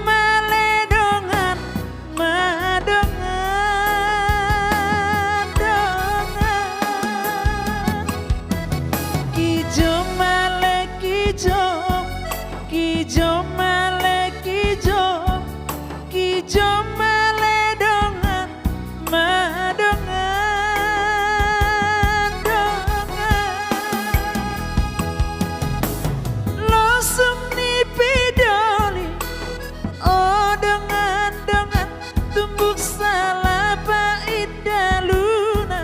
maledongan madongan dongan kijo male kijo male kijo maledongan madongan dongan losum ni pidoli oh dongan tumbuk salapa idaluna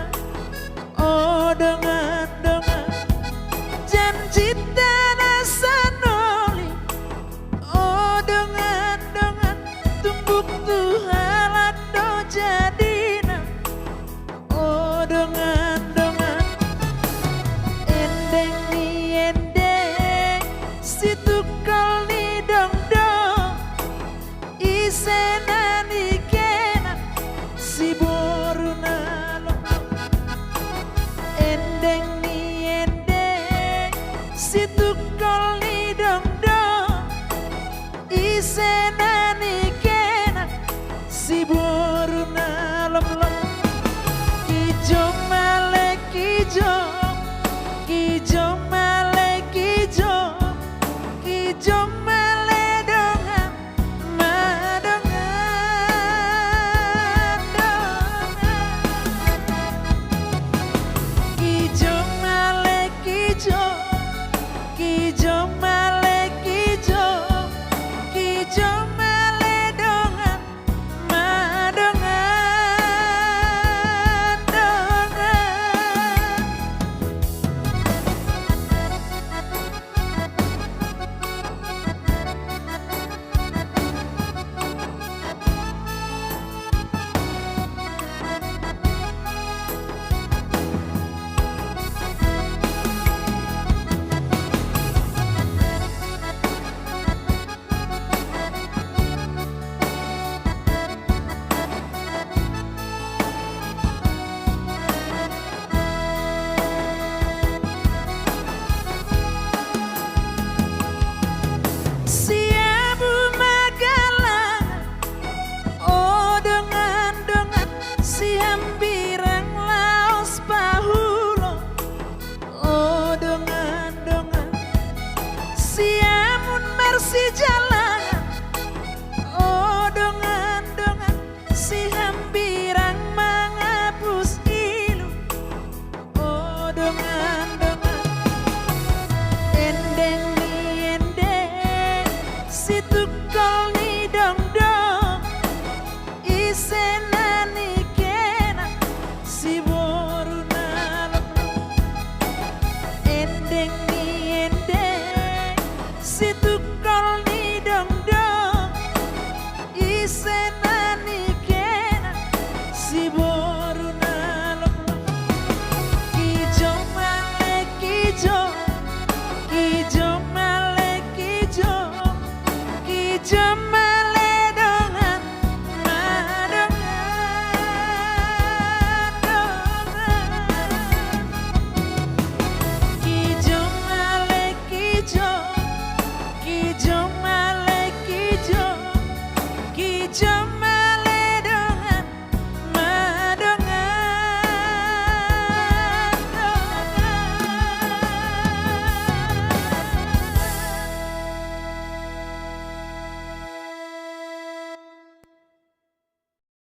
oh dongan janji tanah sanoli oh dongan tumbuk tuhalat do jadina oh dongan endeng ni endeng situkal ni dongdong isena ni kena si boruna endeng ni endeng situkal ni dongdong isena ni kena si boruna lom kijo male kijo male kijo maledongan madongan dongan kijo male kijo male kijo maledongan madongan dongan Siabu Magalang oh dongan siambirang Laos Pahulo oh dongan siamun Mersi Jalangan oh dongan siambirang mangapus ilu oh dongan endeng ni endeng situkal ni dongdong isena ni kena si boruna endeng ni endeng situkal ni dongdong isena